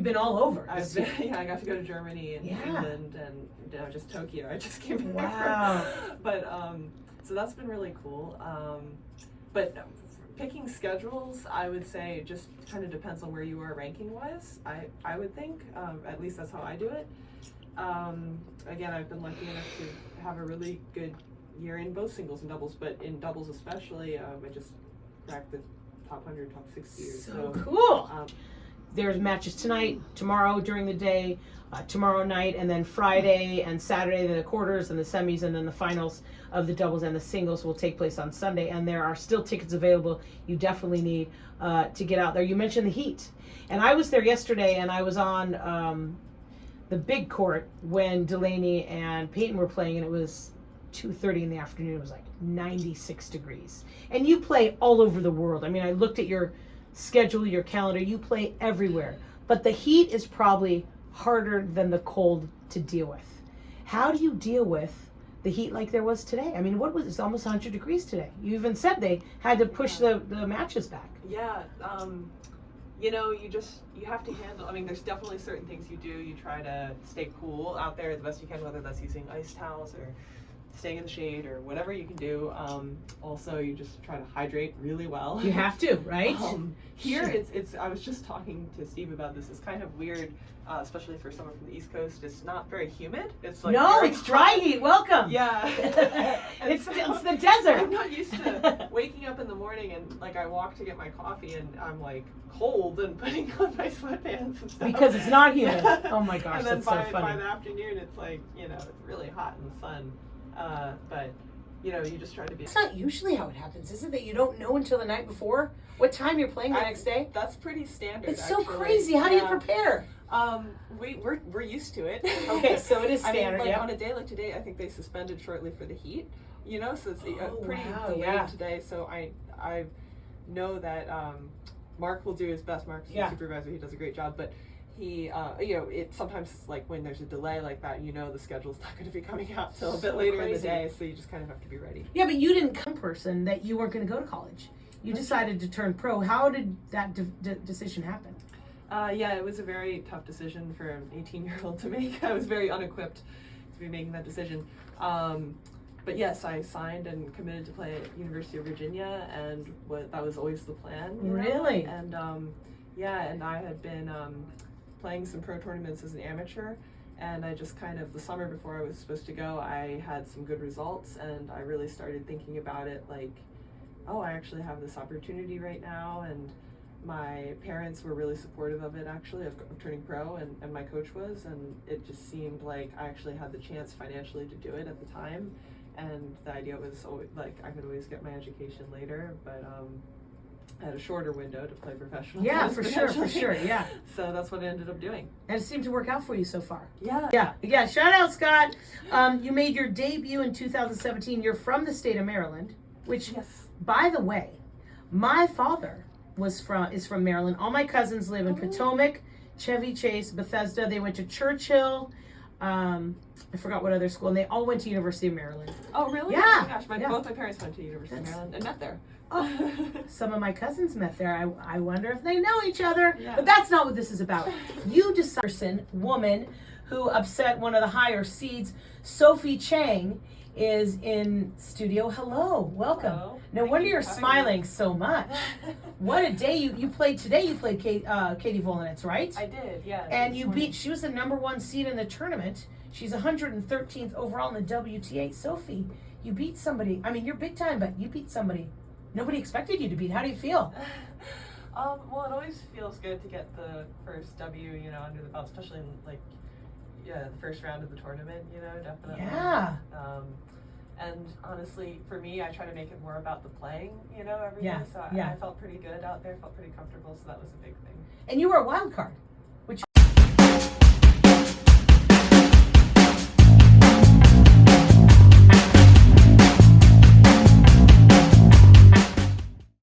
you've been all over. I got to go to Germany and England and just Tokyo. I just came back from. But so that's been really cool. But picking schedules, I would say, just kind of depends on where you are ranking wise. I would think, at least that's how I do it. Again, I've been lucky enough to have a really good year in both singles and doubles, but in doubles especially, I just cracked the top 100, top 60. So cool. There's matches tonight, tomorrow during the day, tomorrow night, and then Friday and Saturday, the quarters and the semis, and then the finals of the doubles and the singles will take place on Sunday. And there are still tickets available. You definitely need to get out there. You mentioned the heat. And I was there yesterday, and I was on the big court when Delaney and Peyton were playing, and it was 2:30 in the afternoon. It was like 96 degrees. And you play all over the world. I mean, I looked at your schedule, your calendar, you play everywhere. But the heat is probably harder than the cold to deal with. How do you deal with the heat like there was today? I mean, it's almost 100 degrees today. You even said they had to push the matches back. Yeah, you have to handle, I mean, there's definitely certain things you do. You try to stay cool out there the best you can, whether that's using ice towels or staying in the shade or whatever you can do. Also, you just try to hydrate really well. You have to, right? Here, it's. I was just talking to Steve about this. It's kind of weird, especially for someone from the East Coast. It's not very humid. It's like it's dry heat. Welcome. Yeah. it's the desert. I'm not used to waking up in the morning and like I walk to get my coffee and I'm like cold and putting on my sweatpants and stuff. Because it's not humid. Oh my gosh, and then that's by, so funny. by the afternoon, it's like it's really hot in the sun. But you just try to be. That's not usually how it happens, is it? That you don't know until the night before what time you're playing the next day. That's pretty standard. It's so crazy. How do you prepare? We're used to it. Okay, so it is standard. I mean, on a day like today, I think they suspended shortly for the heat. So it's pretty delayed today. So I know that Mark will do his best. Mark's the supervisor. He does a great job, but. He, it sometimes like when there's a delay like that, the schedule's not going to be coming out till a bit later in the day, so you just kind of have to be ready. Yeah, but you didn't come person that you weren't going to go to college. You decided to turn pro. How did that decision happen? It was a very tough decision for an 18-year-old to make. I was very unequipped to be making that decision. But yes, I signed and committed to play at University of Virginia, and that was always the plan. Really? And and I had been playing some pro tournaments as an amateur, and I just kind of, the summer before I was supposed to go, I had some good results, and I really started thinking about it like, oh, I actually have this opportunity right now, and my parents were really supportive of it actually, of turning pro, and my coach was, and it just seemed like I actually had the chance financially to do it at the time, and the idea was always, like I could always get my education later, but I had a shorter window to play professional. Yeah, for sure, yeah. So that's what I ended up doing. And it seemed to work out for you so far. Yeah. Yeah, shout out, Scott. You made your debut in 2017. You're from the state of Maryland, which, by the way, my father is from Maryland. All my cousins live in Potomac, Chevy Chase, Bethesda. They went to Churchill. I forgot what other school, and they all went to University of Maryland. Oh, really? Yeah. Oh my gosh, both my parents went to University of Maryland and met there. Oh, some of my cousins met there. I wonder if they know each other. Yeah. But that's not what this is about. You decided, woman who upset one of the higher seeds, Sophie Chang, is in studio. Hello, welcome. Hello. No wonder you're smiling so much. What a day you played today. You played Katie Volanitz, right? I did, yeah. And she was the #1 seed in the tournament. She's 113th overall in the WTA. Sophie, you beat somebody. I mean, you're big time, but you beat somebody nobody expected you to beat. How do you feel? Well, it always feels good to get the first W, under the belt, especially in the first round of the tournament, definitely. Yeah. And honestly, for me, I try to make it more about the playing, every day. So I felt pretty good out there, felt pretty comfortable, so that was a big thing. And you were a wild card.